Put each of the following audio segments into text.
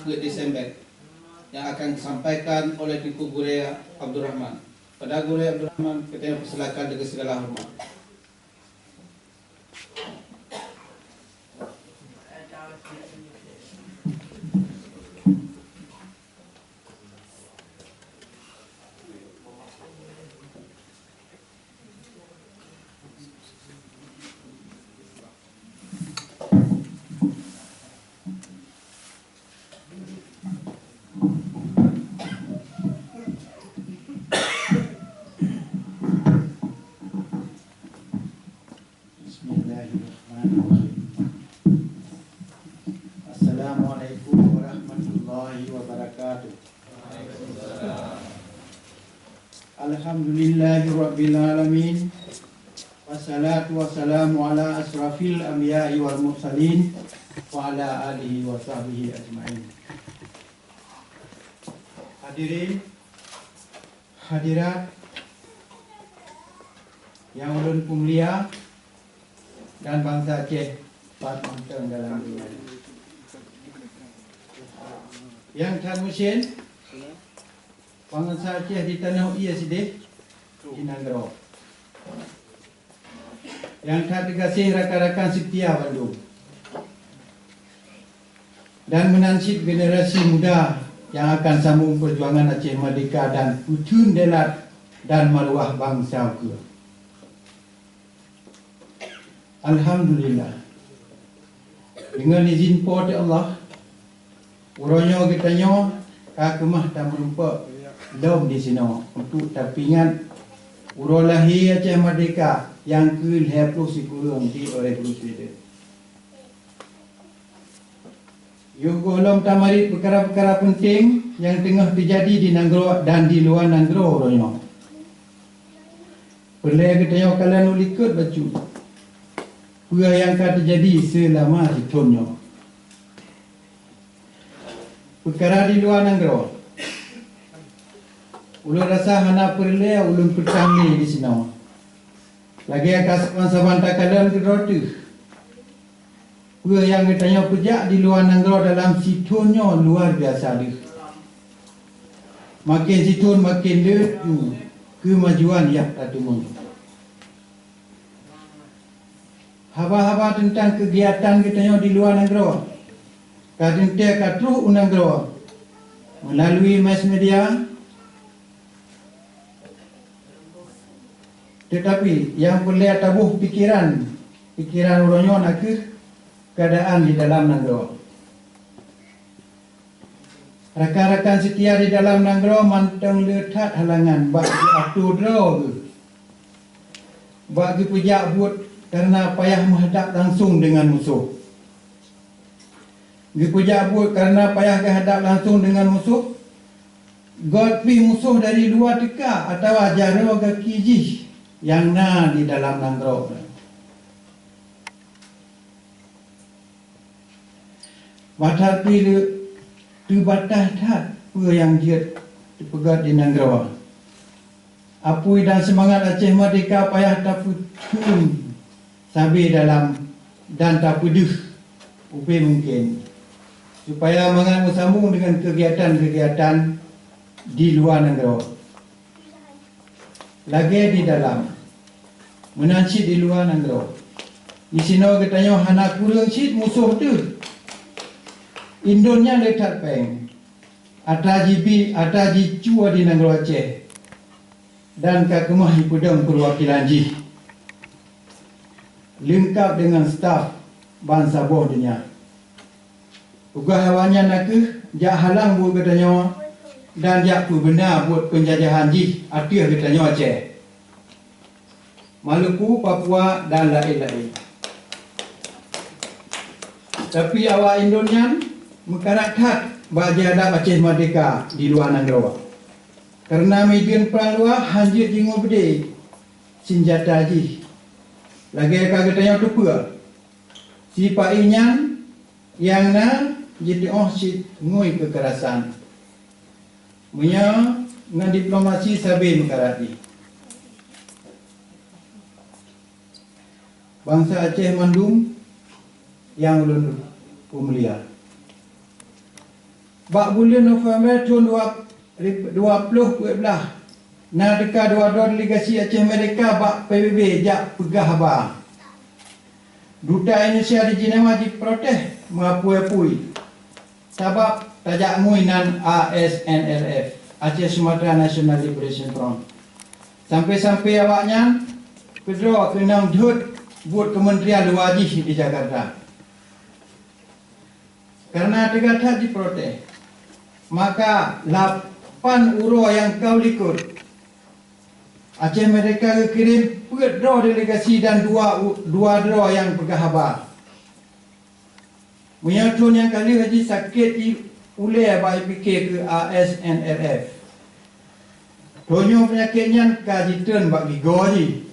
ke Desember yang akan disampaikan oleh Tuku Guru Abdul Rahman. Pada Guru Abdul Rahman, kita persilakan dengan segala hormat. Assalamualaikum warahmatullahi wabarakatuh. Alhamdulillahirabbil alamin. Wassalatu wassalamu ala asrafil anbiya'i wal mursalin wa ala alihi wa sahbihi ajma'in. Hadirin hadirat yang ulun mulia dan bangsa Aceh Pat Manteng dalam dunia. Yang Tan Musin bangsa Aceh di tanah ia sedih di Nanggro. Yang tak dikasih rakan-rakan setia Bandung dan menansib generasi muda yang akan sambung perjuangan Aceh Merdeka dan putun delat dan maruah bangsa ke. Alhamdulillah, dengan izin pada Allah, uronyo kitanya kakemah tak merupa lom di sini untuk tapingan uro lahir Aceh Merdeka yang ke-20 kurang di revolusi itu. Yugolom tamarit perkara-perkara penting yang tengah terjadi di Nanggro dan di luar Nanggro uronyo. Perlu kitanya kalian ulikut baju apa yang akan terjadi selama hitungnya. Perkara di luar Nanggro, ulun rasa hana perlu ulun pertama di sini. Lagi akan saban takalan kerotu. Apa yang ditanya pejak di luar Nanggro dalam situnya luar biasa dia. Makin situn makin laju kemajuan yang tak temu. Haba-haba tentang kegiatan kita di luar Nanggro, kadang dia katru Nanggro melalui mass media. Tetapi yang boleh tabuh pikiran orangnya nak keadaan di dalam Nanggro. Rakan-rakan setia di dalam Nanggro manteng letak halangan bagi atur draw, bagi pejak buat karena payah menghadap langsung dengan musuh. Dipejak buat karena payah menghadap langsung dengan musuh. God pi musuh dari luar teka atau jaro ke kijih yang na di dalam Nanggro. Batal pi tu batas tak apa yang dia dipegat di Nanggro. Apui dan semangat Aceh Merdeka payah tak putun sabi dalam dan tak peduh upi mungkin supaya mangan bersambung dengan kegiatan-kegiatan di luar Nanggro. Lagi di dalam menancit di luar Nanggro. Di sini katanya hana kurang cit musuh tu. Indonya letak peng. Ada jibi, ada jicua di Nanggro Aceh. Dan kakemah hipudam perwakilan jih. Lengkap dengan staf bangsa boh dunia. Ugah hewannya nak jak halang buat katanya dan jak pu benar buat penjajahan jih atir katanya Aceh, Maluku, Papua dan lain-lain. Tapi awak Indonesian mengkarakhat bagi hadap Aceh Merdeka di luar Nanggro. Karena median perang luar hanjir jingo bede senjata jih. Lagi katanya tu apa? Si Pak Inyan yang na jadi si ngui kekerasan. Punya dengan diplomasi sabi mengarati. Bangsa Aceh Mandung yang ulun pemulia. bak bulan November tahun 2012 na dekat dua delegasi Aceh Merdeka bak PBB jak pegah ba. Duta Indonesia di Jenewa diprotes mengapui sebab tajak ngui nan ASNLF, Aceh Sumatera National Liberation Front. Sampai-sampai awaknya kedua kena duduk buat Kementerian Luar Negeri di Jakarta. Karena tegak diprotes, maka 8 urus yang kau ikut Aceh Merdeka kirim draw delegasi dan dua draw yang bergahabar. Menyatun yang kali haji sakit ulai baik fikir ke ASNLF. Tonyo penyakitnya kajitan bagi goji.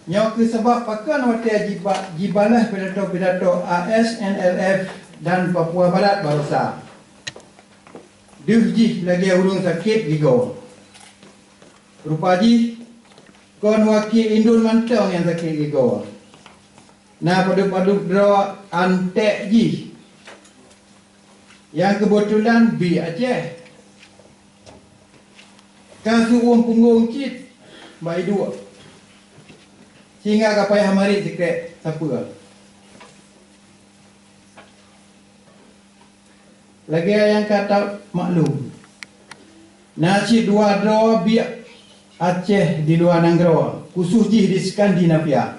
Nyok ke sebab pakan waktu jibalah pidato ASNLF dan Papua Barat barusa. Dufji lagi urung sakit gigo. Rupaji kon wakil Indun Mantong yang sakit gigo. Nah padu-padu draw antek ji. Yang kebetulan B Aceh. Kasu punggung cit bai dua. Sehingga kapai hamari sekret siapa. Lagi yang kata maklum. Nasi dua draw biak Aceh di luar Nanggro, khusus di Skandinavia.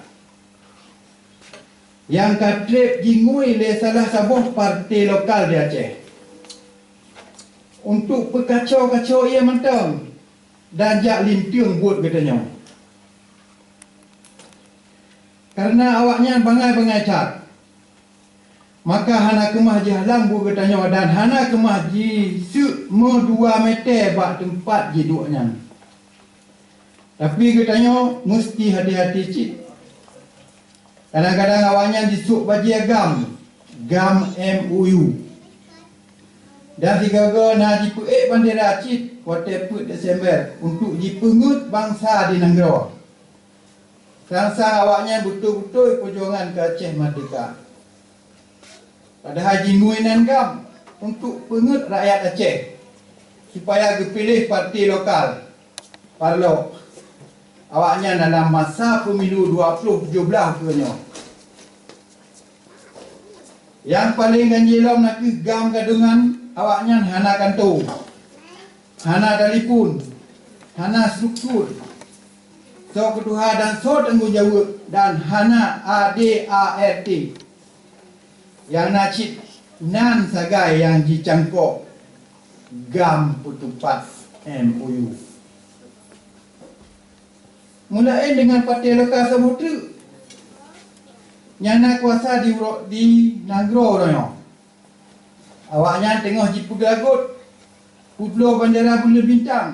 Yang katrip jingui le salah sebuah parti lokal di Aceh. Untuk pekacau-kacau ia mentang dan jak lintiung buat katanya. Karena awaknya bangai-bangai cat. Maka hana kemah jahlang buat katanya dan hana kemah ji semua 2 meter bak tempat ji duknya. Tapi katanya mesti hati-hati cik. Kadang-kadang awaknya disuk bagi gam MOU. Dan digagal nak dipuik bandera cik kuartal 4 Desember untuk dipengut bangsa di Nanggro. Sang-sang awaknya betul-betul perjuangan ke Aceh Merdeka. Padahal jinguinan gam untuk pengut rakyat Aceh supaya dipilih parti lokal Parlo. Awaknya dalam masa pemilu 2017 punya. Yang paling ganjilam nak gam gadungan awaknya hana kantor, hana telefon, hana struktur, so kedua dan so tanggungjawab dan hana ADART. Yang nacit nan sagai yang dicangkok gam putupat MOU. Mulai dengan parti lokal Samudra yang nak kuasa di Nanggro orangnya. Awaknya tengah jipu gelagut Pulau bandera bulan bintang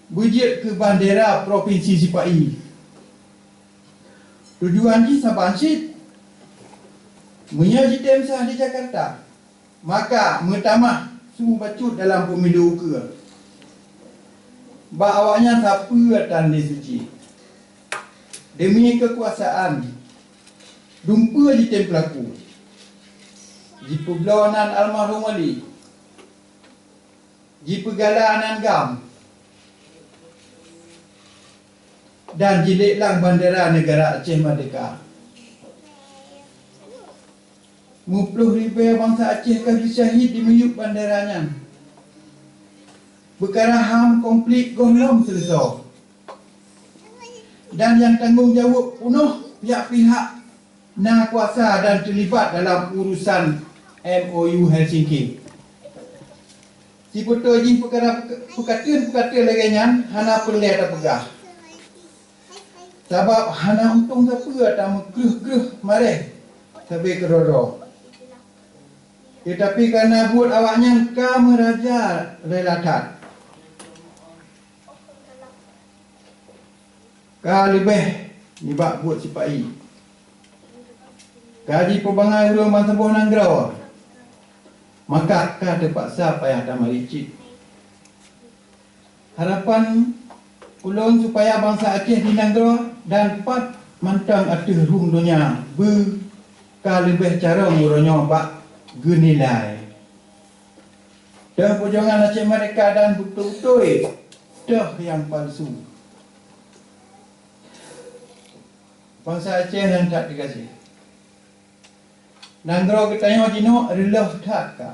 bujit ke bandera Provinsi Sipai. Tujuan di Sabansit menyaji temsah di Jakarta. Maka mentamah suhu bacut dalam pemilu ke. Bak awaknya siapa tanda suci. Demi kekuasaan dumpa di tem pelaku. Di pergelawanan almarhum Ali. Di pergalanan gam. Dan jiliklang bandera negara Aceh Merdeka. 50,000 bangsa Aceh kami syahid di meyuk banderanya. Perkara HAM komplit gonglom selesai. Dan yang tanggungjawab penuh pihak-pihak na kuasa dan terlibat dalam urusan MOU Helsinki. Si betul ji perkara lagi nyan hana pelai tak pegah. Sebab hana untung siapa tak menggeruh mareh sampai kerodo. Tetapi kerana buat awaknya kameraja relatat. Ka lebih ni bak buat sipai. Kaji perbangan urang masa buah Nanggro. Maka ka terpaksa payah tak maricit. Harapan ulun supaya bangsa Aceh di Nanggro dan pat mantang atuh rum dunia ka lebih cara muronyo bak genilai. Dah perjuangan Aceh Merdeka dan betul-betul dah yang palsu. Bangsa Aceh yang tak dikasih. Nanggro ketanya jino adalah tak ka.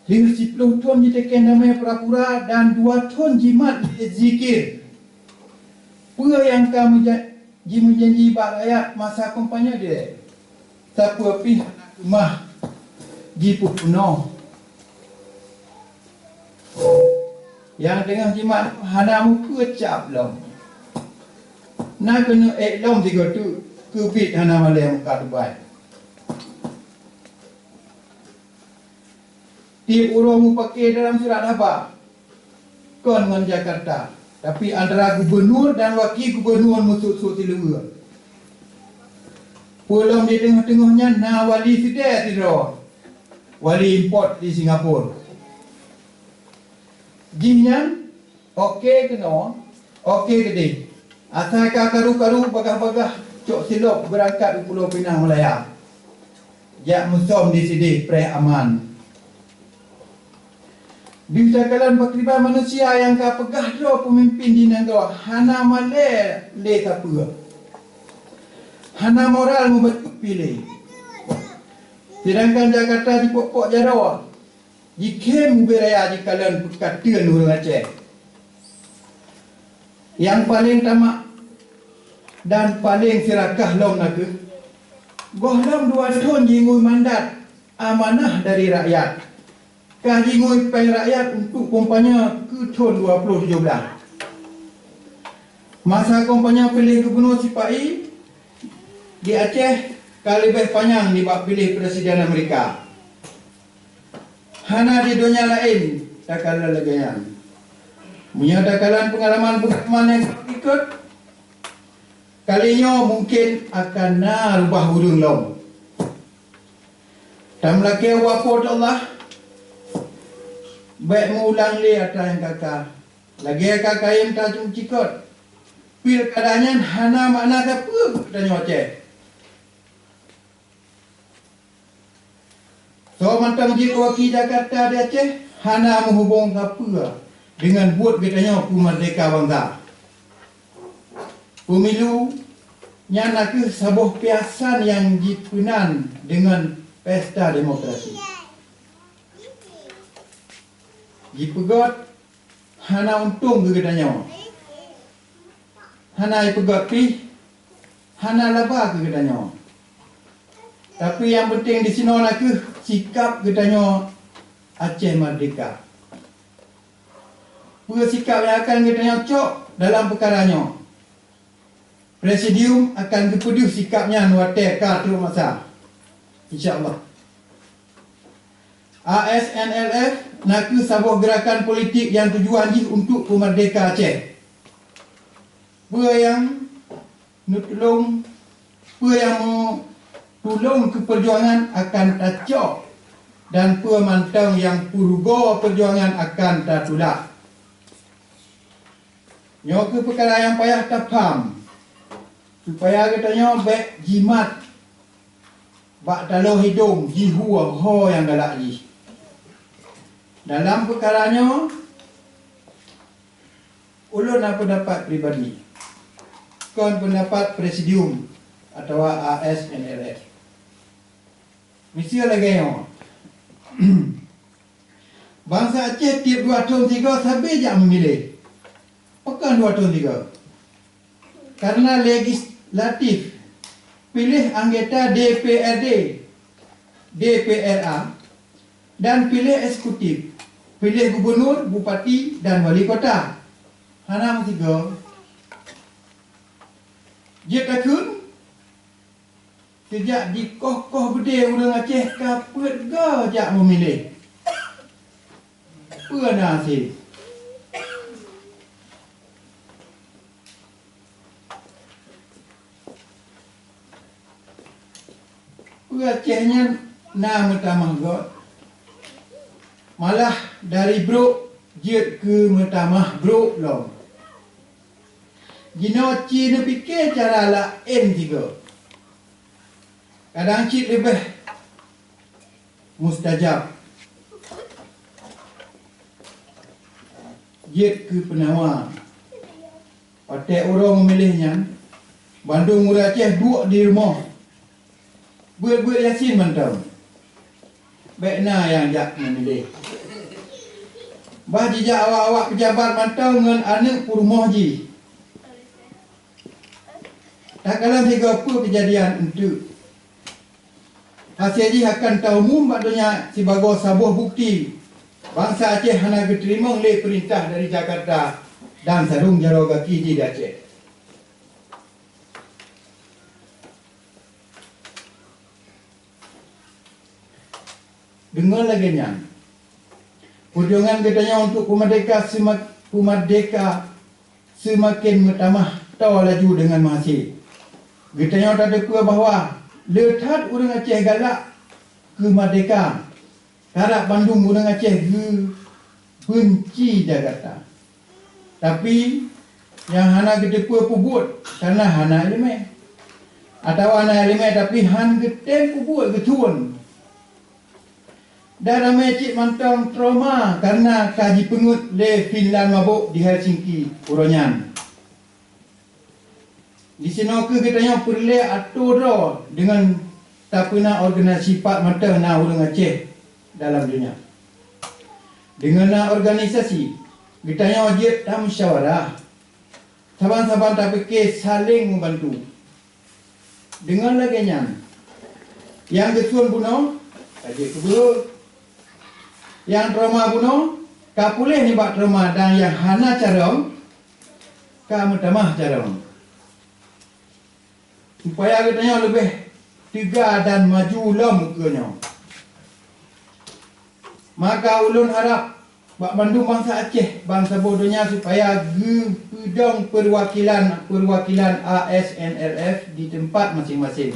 50 ton diteken namanya pura-pura dan 2 ton jimat zikir. Pura yang kamu janji bak rakyat masa kampanye dia. Siapa pi rumah jipu penuh. Yang dengan jimat hana muka cap long. Nak kena long tiga tu kubit hana malai muka Dubai. Tiap orang mu pakai dalam surat khabar. Kon dengan Jakarta. Tapi antara gubernur dan wakil gubernur musuh-musuh tiluwa. Pulau di tengah-tengahnya na wali sidai tidur. Wali import di Singapura. Jinyan okey kena, okey gede. Asal karu-karu bagah-bagah cok silop berangkat ke Pulau Pinang Malaya. Jak musom di sini pre aman. Di sekalian pakriban manusia yang ka pegah do pemimpin di negara hana male le tapua. Hana moral mu betul pilih. Sedangkan Jakarta di pokok Jarawa. Jika mu beraya di kalian katian orang Aceh. Yang paling tamak dan paling sirakah long nak gohlom 2 ton jingui mandat amanah dari rakyat. Kajingui pai rakyat untuk kampanye ke tahun 2017. Masa kampanye pilih gubernur Sipai di Aceh kali lebih panjang di bak pilih Presiden Amerika. Hana di dunia lain dakalan legayan. Punya dakalan pengalaman yang ikut kalinya mungkin akan rubah hurung long. Dan laki wapot Allah baik mengulang li atas yang kakak. Lagi kakak yang tajung cikot. Pil kadanya hana makna apa katanya Aceh. So mantang jika wakil Jakarta di Aceh hana menghubung apa dengan buat katanya Merdeka Bangsa. Pemilu nyana ke sebuah piasan yang dipenan dengan pesta demokrasi. Dipegot hana untung ke katanya. Hana ipegot pi hana laba ke katanya. Tapi yang penting di sini nak ke sikap katanya Aceh Merdeka. Pura sikap yang akan katanya cok dalam perkaranya. Presidium akan kepuduh sikapnya nuate ka terus masa. InsyaAllah. ASNLF nak ke sebuah gerakan politik yang tujuan untuk memerdeka Aceh. Pura yang nutulung, pura yang tolong ke perjuangan akan tacok dan pemantang yang purgo perjuangan akan tatulak. Nyo ke perkara yang payah tapam supaya katanya baik jimat bak talo hidung jihu ho yang galak ji. Dalam perkaranya ulun apa pendapat pribadi. Kon pendapat presidium atau ASNLF. Mesti lagi yang bangsa Aceh tiap 2 tahun 3 sampai jak memilih. Pekan 2 tahun 3. Karena legislatif pilih anggota DPRD, DPRA dan pilih eksekutif, pilih gubernur, bupati dan wali kota. Hana 3. Dia takut sejak di koh-koh gede orang Aceh kapet ga jak memilih. Pernah sih. Acehnya nama tamah god. Malah dari bro jet ke metamah bro long. Gino Cina fikir cara lain juga. kadang cik lebih mustajab. Jid ke penawar. Patek orang memilihnya. Bandung Murai Aceh duduk di rumah. Buat Yasin mantau. Baik na yang jak memilih. Bah jejak awak-awak pejabat mantau dengan anak pun rumah ji. Tak kalah tiga apa kejadian untuk. Hasil ji akan tahu umum maknanya sebagai sebuah bukti bangsa Aceh hanya diterima oleh perintah dari Jakarta dan sarung jaro kaki di Aceh. Dengar lagi nya. Perjuangan katanya untuk kumerdeka semakin bertambah tahu laju dengan masih. Katanya tak ada kuat bahawa letat orang Aceh galak ke merdeka. Harap Bandung orang Aceh benci Jakarta. Tapi yang hana kedepa pubut karena hana elemen. Atau hana elemen tapi han ketem pubut ketuan. Dan ramai cik mantang trauma karena kaji pengut le Finland mabuk di Helsinki, Uronyan. Di sini katanya perlu atur dengan tak pernah organisasi pak mata na orang Aceh dalam dunia. Dengan organisasi katanya wajib tak musyawarah. Saban-saban tak fikir saling membantu. Dengan lagi yang kesuan bunuh, kaji kebul. Yang trauma bunuh, kau boleh ni buat trauma dan yang hana carong, kau mutamah carong. Supaya katanya lebih tegar dan maju lah mukanya. Maka ulun harap Bak Bandung bangsa Aceh, bangsa bodohnya supaya gedung perwakilan ASNLF di tempat masing-masing.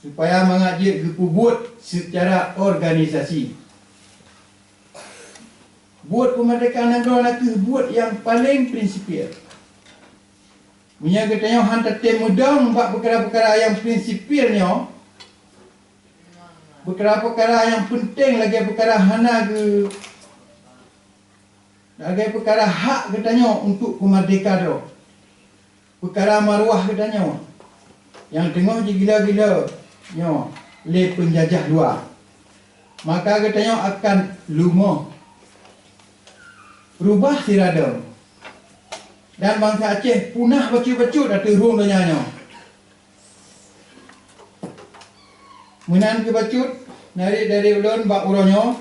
Supaya mengajak gepubut secara organisasi. Buat kemerdekaan negara nak buat yang paling prinsipil. Punya katanya hantar tem mudang buat perkara-perkara yang prinsipilnya. Perkara-perkara yang penting lagi perkara hana ke lagi perkara hak katanya untuk kemerdekaan tu. Perkara maruah katanya. Yang tengah je gila-gila nyo le penjajah luar. Maka katanya akan lumah rubah sirada. Dan bangsa Aceh punah bacut-bacut atau ruang donyanya. Menan ke bacut, dari ulun bak uronyo,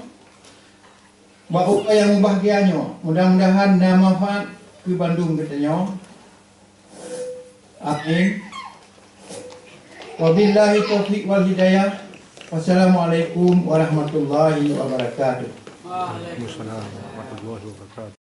bak upah yang membahagianya. Mudah-mudahan dan manfaat ke Bandung katanya. Amin. Wabillahi taufiq wal hidayah. Wassalamualaikum warahmatullahi wabarakatuh. Waalaikumsalam warahmatullahi wabarakatuh.